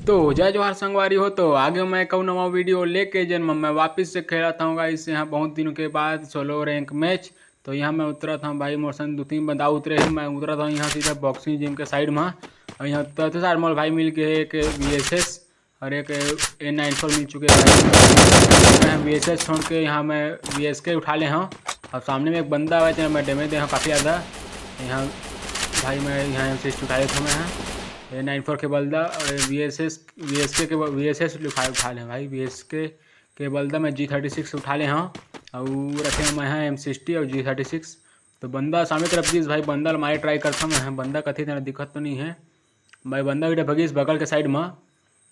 तो जय जोहार संगवारी हो। तो आगे मैं कहूँ नवा वीडियो लेके जन्म मैं वापस से खेला था गाइस यहाँ बहुत दिनों के बाद सोलो रैंक मैच। तो यहाँ मैं उतरा था भाई मोशन 2-3 बंदा उतरे हैं। मैं उतरा था यहाँ सीधा बॉक्सिंग जिम के साइड में। और यहाँ तो सारे मोल भाई मिल के एक VSS और एक A94 मिल चुके हैं। VSS छोड़ के यहाँ मैं VSK उठा ले हूँ। और सामने में एक बंदा हुआ है मैं डैमेज दे काफ़ी ज़्यादा। यहाँ भाई मैं यहाँ से उठा लेता हूँ मैं A94 के बलदा और VSK के VSS उठा लें भाई। VSK के बलदा मैं G36 उठा ले हाँ। और रखे मैं यहाँ M60 और G36। तो बंदा सामने तरफ जिस भाई बंदा मारे ट्राई करता हूँ मैं। बंदा कथी तरह दिक्कत तो नहीं है भाई। बंदा भी भगी इस बगल के साइड में।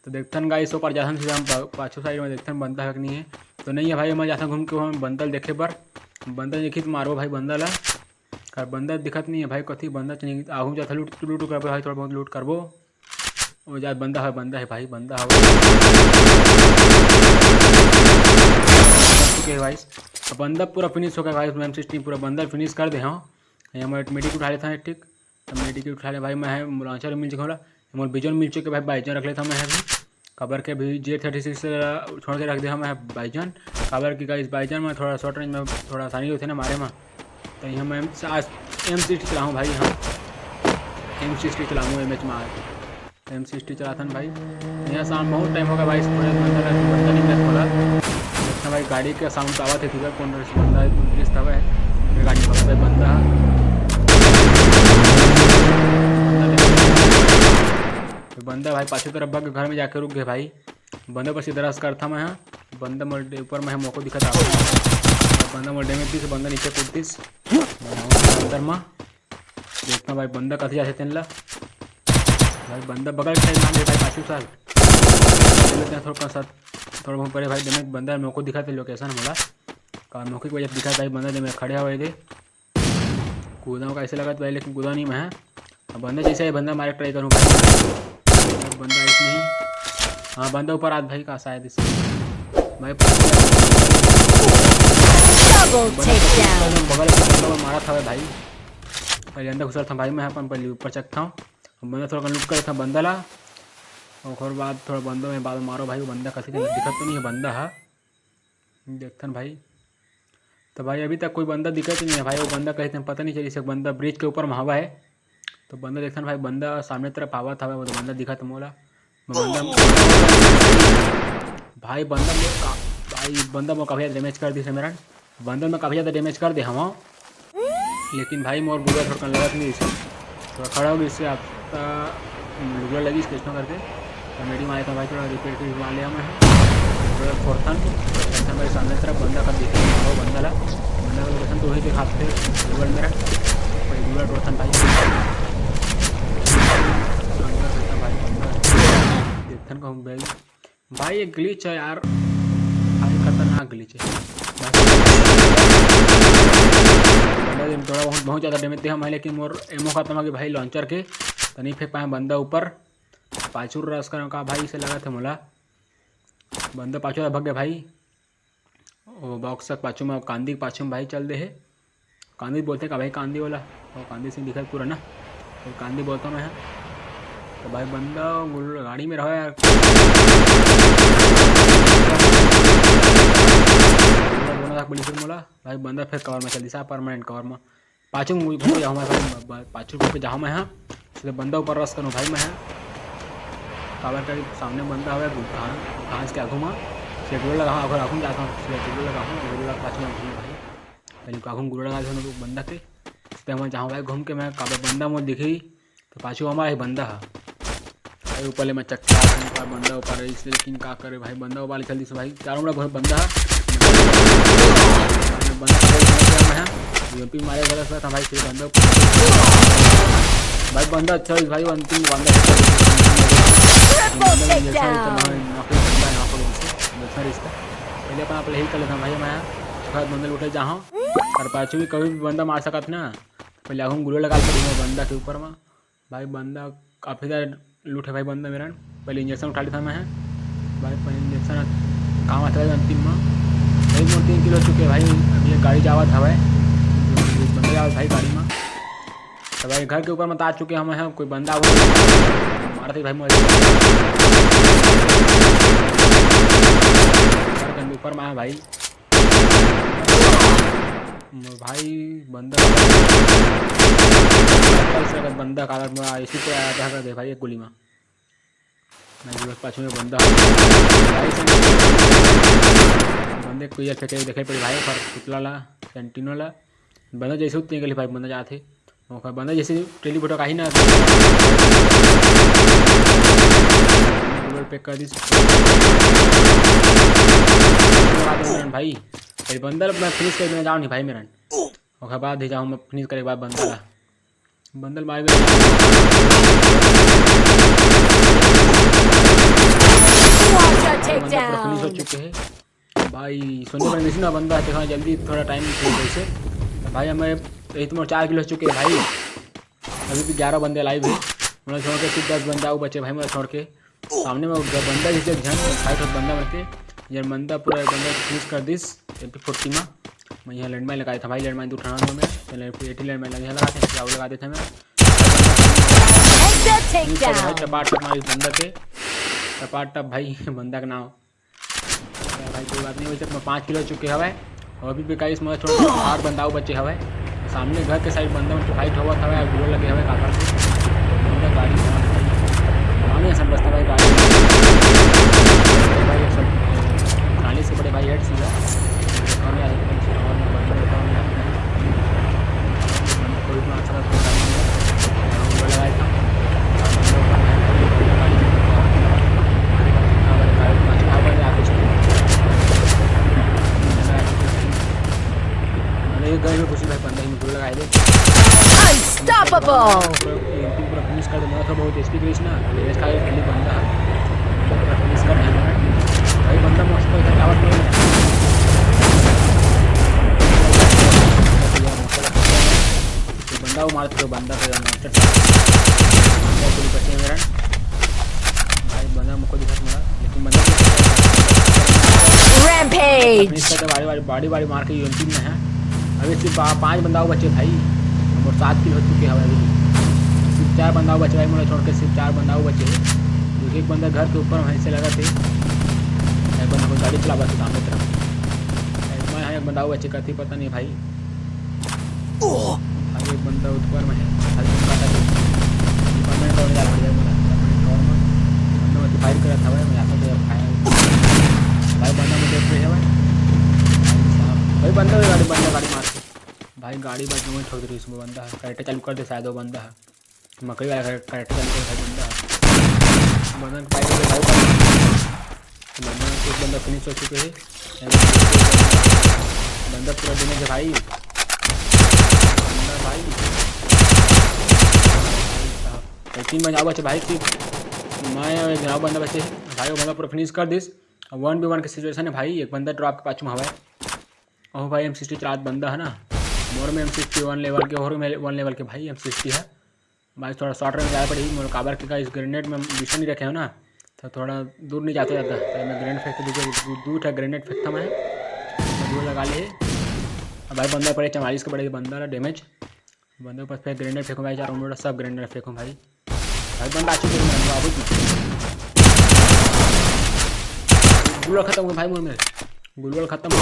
तो देखते हैं गाइस ऊपर जासन सीधा हम पाछू साइड में देखते हैं बंदा है कि नहीं है। तो नहीं है भाई। मैं जाता घूम के हम बंदल देखे पर बंदल देखी तो मारो भाई बंदा ला। और बंदा दिखत नहीं है भाई कथी बंदा चाहिए आहू जाता लूट कर भाई थोड़ा बहुत लूट करबो। वो जा बंदा है भाई बंदा है भाई। अब बंदा पूरा फिनिश हो गया भाई। M60 पूरा बंदा फिनिश कर दे हाँ। यहाँ मैं मेडिक उठा लेता है ठीक। तो मेडिक उठा ले भाई। मैं लॉन्चर मिल चुका मोर बिजन मिल चुके भाई। बाइजन रख लेता मैं भी कबर के भी J36 छोड़ के रख दिया मैं बाइजन कबर की गाइस। बाइजन में थोड़ा शॉर्ट रेंज में थोड़ा आसानी होती है ना मारे में। तो यहाँ मैं M60 चलाऊँ भाई। हाँ M60 चलाऊँ मैच में आज M60 चलाता भाई। यहाँ शाम बहुत टाइम होगा भाई। बंदा नहीं मैं खोला देखना भाई। गाड़ी का साउंड आवा थे ठीक कौन बंदा 29 था भाई गाड़ी पकड़ भाई बंदा बंदा भाई पाछू तरफ बग घर में जाकर रुक गए भाई। बंदे पर सीधा रस करता मैं यहाँ। बंदा मोल ऊपर में मौको दिखा था बंदा मोल डैमेज दी बंदा नीचे कूदतीस अंदर में देखना भाई बंदा कथी जाते तेन ला भाई। बंदा बगल के साइड मान भाई पाछू साल थोड़ा बहुत पड़े भाई डैमेज बंदा मौको दिखाते लोकेशन बोला का मौके की वजह दिखा भाई। बंदा जब मैं खड़े हुए थे कूदा का ऐसे लगा भाई लेकिन कूदा नहीं मैं। बंदा जैसे है बंदा मारे ट्राई करूँ भाई। बंदा इस नहीं हाँ बंदा ऊपर आज भाई का शायद इस भाई बगल मारा था भाई। पहले अंदर घुसा था भाई मैं अपन पहले ऊपर चकता हूँ। बंदा थोड़ा लुक कर था बंदा ला और बाद थोड़ा बंदों में बाद मारो भाई। वो बंदा कसी दिक्कत तो नहीं है बंदा है देखते भाई। तो भाई अभी तक कोई बंदा दिक्कत नहीं है भाई। वो बंदा कहते हैं पता नहीं चली एक बंदा ब्रिज के ऊपर में हवा है। तो बंदा देखते भाई बंदा सामने तरफ आवा था वो तो बंदा दिखा था मोला बंदा भाई। बंदा में काफ़ी ज़्यादा डैमेज कर दी से मेरा बंदा में काफ़ी ज़्यादा डैमेज कर दे हम। लेकिन भाई मोर बुरा थोड़ा लगा नहीं इसे थोड़ा खड़ा हो गया इससे आपका बुरा लगी इस कृष्ण करके। तो मेडी मारा था भाई थोड़ा रिपेयर के मान लिया मैं थोड़ा फोर्थन भाई। सामने तरफ बंदा का देखे बंदा ला बंदा का लोकेशन तो वही दिखाते थे गूगल मेरा गूगल टोर्थन भाई देखन कहूँ भाई एक ग्लिच है यार भाई खतरनाक ग्लिच है। थोड़ा बहुत ज़्यादा डैमेज दिया हमें लेकिन मोर एमओ खत्म हो गया भाई लॉन्चर के। तो नहीं फेंक पाए बंदा ऊपर पाछू रस कर का भाई से लगा थे मोला बंदा पाछू भग गया भाई। वो बॉक्स तक पाछू में कांदी पाछू में भाई चल दे है कांदी बोलते का भाई कांदी वाला और कांदी से दिखा पूरा ना तो कांदी बोलता मैं। तो भाई बंदा गाड़ी में रहा यार पुलिस मोला भाई। बंदा फिर कवर में चल दिशा परमानेंट कवर में पाछू जाऊँ मैं भाई पाछू पे जाऊँ मैं यहाँ सीधे बंदा ऊपर रस करूँ भाई मैं कवर कर सामने बंदा हुआ घास के आगू में से गुड़ लगा अगर आँखों जाता हूँ गुड़ लगा पाछू में घूम भाई पहले आँखों गुड़ लगा बंदा के सीधे मैं जाऊँ भाई घूम के मैं काबर बंदा मुझे दिखी। तो पाछू हमारा ही बंदा है भाई ऊपर ले मैं चक्का बंदा ऊपर इसलिए लेकिन क्या करे भाई बंदा ऊपर जल्दी से भाई चारों बड़ा बंदा है बंदा यूपी मारे गलत था भाई फिर बंदा भाई बंदा अच्छा भाई अंतिम बंदा पहले अपन आप यही कर लेता भाई मैं थोड़ा बंदा उठे जाऊँ और पाछू भी कभी भी बंदा मार सकता ना। पहले आँखों गुलो लगा बंदा के ऊपर में भाई बंदा काफ़ी ज़्यादा लूट है भाई बंदा मेरा। पहले इंजेक्शन उठा लेता मैं भाई पहले इंजेक्शन काम आता है अंतिम में भाई मोर 3 किलो चुके भाई। अभी ये गाड़ी जावा था भाई बंदा जावा भाई गाड़ी में। तो भाई घर के ऊपर मत आ चुके हम हैं कोई बंदा मारा मारते भाई ऊपर में आया भाई बंदा बंदा काला इसी पे आया था दे भाई एक गोली में पाछू में बंदा बंदे को यार फेंके देखे पड़ी भाई पर पुतला ला कैंटीनो ला बंदा जैसे उतने गली भाई बंदा जाते बंदा जैसे टेलीफोटो का ही ना पे कर दी भाई बंदर मैं फिनिश कर जाऊँ नहीं भाई मेरा और बाद ही जाऊँ मैं फिनिश करे बाद बंदर बंदर मार फिनिश हो चुके हैं भाई। सोने पर मिशन बंदा देखा जल्दी थोड़ा टाइम वैसे तो भाई हमें यही तुम्हारे 4 किलो हो चुके हैं भाई। अभी भी 11 बंदे लाइव है मुझे छोड़ के सिर्फ 10 बंदा वो बचे भाई मुझे छोड़ के सामने में बंदा जिसे ध्यान फाइट हो बंदा बचे ये बंदा पूरा बंदा फिनिश कर दिस MP40 में मैं यहाँ लैंडमाइन लगाया था भाई लैंडमाइन उठाना में चले 80 लैंडमाइन लगाते हैं क्या लगा देते हैं टपाट मारी बंदा के टपाट भाई बंदा का नाम भाई कोई बात नहीं वैसे 5 किलो चुके हवा और अभी भी कई मतलब छोड़ 8 बंदा बचे हवा सामने घर के साइड बंदा मतलब फाइट हुआ था गुलो लगे हुए काफर से बंदा गाड़ी सब बसता भाई गाड़ी भाई सब गाड़ी से बड़े भाई हेड सीधा लगाया था गए में कुछ भाई 15 मिनट लगाए थे अनस्टॉपेबल पूरा फिनिश कर देना था बहुत एचपी क्रिश ना लेस का खाली बंदा पूरा फिनिश कर दिया भाई बंदा मस्त है टावर में तो बंदा वो मारते तो बंदा तो मास्टर पूरी बचे मेरा भाई बंदा मुझको दिखा मेरा लेकिन बंदा रैम्पेज फिनिश करते बारी मार के यूएमपी में है अभी सिर्फ 5 बंदाओं बचे भाई और 7 किलो हो चुके हैं अभी सिर्फ 4 बंदाओं बचे भाई मुझे छोड़ के सिर्फ 4 बंदाओं बचे जो एक बंदा घर के ऊपर वहीं से लगा थे एक बंदा को गाड़ी चला बस सामने तरफ मैं यहाँ एक बंदाओं बचे करती पता नहीं भाई भाई एक बंदा ऊपर में है बंदा फायर करा था भाई मैं यहाँ से भाई बंदा मुझे देख रहे हैं भाई बंदा गाड़ी मार के भाई गाड़ी बच में छोड़ दे इसमें बंदा है करेक्टर चालू कर दे शायद वो बंदा है मकई वाला करेक्टर चालू कर भाई बंदा है बंदा एक बंदा फिनिश हो चुके हैं बंदा पूरा देने के भाई बंदा भाई 3 बंदा बचे भाई मैं जनाब बंदा बचे भाई वो बंदा पूरा फिनिश कर दिस 1v1 की सिचुएशन है भाई एक बंदा ड्रॉप के पाछू में हवा ओह भाई M60 रात बंदा है ना मोर में M60 1 लेवल के और में 1 लेवल के भाई M60 है भाई थोड़ा शॉर्ट रन ज़्यादा पड़ी मोर काबर के का इस ग्रेनेड में विषय नहीं रखे हो ना तो थोड़ा दूर नहीं जाता तो मैं ग्रेनेड फेंक दूर था ग्रेनेड फेंकता मैं दूर लगा ले भाई बंदा पड़े 44 के बड़े बंदा ना डैमेज बंदे के पास फिर ग्रेनेड फेंकूँ भाई 4 मिनट सब ग्रेनेड फेंकूँ भाई बंदा आ चुके गुलवल खत्म हुआ भाई मुँह में गुलवल खत्म हो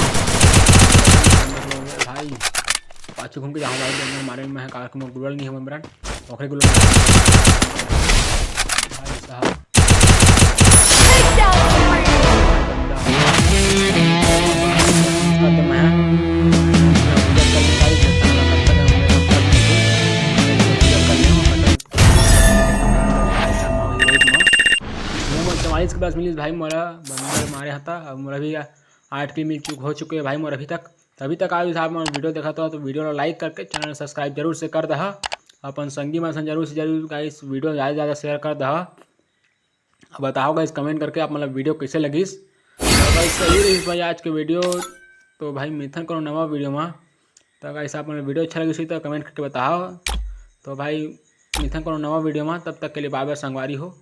भाई पाछू घूम के जाऊँ भाई बंदे मारे में कार में गुलवल नहीं है मेरा ओखरे गुलवल भाई साहब के पास मिली भाई मोरा बंदर मारे हता अब मोरा भी 8 किल हो चुके हैं भाई मोरा अभी तक आज साहब मैं वीडियो देखा तो वीडियो लाइक करके चैनल सब्सक्राइब जरूर से कर दहा अपन संगी मासन जरूर से जरूर गाइस वीडियो ज़्यादा से ज़्यादा शेयर कर दहा बताओ गाइस कमेंट करके आप मतलब वीडियो कैसे लगिस भाई सही रही भाई आज के वीडियो तो भाई मिथन करो नवा वीडियो में तो गाइस आप मतलब वीडियो अच्छा लगी तो कमेंट करके बताओ तो भाई मिथन करो नवा वीडियो में तब तक के लिए बाय बाय संगवारी हो।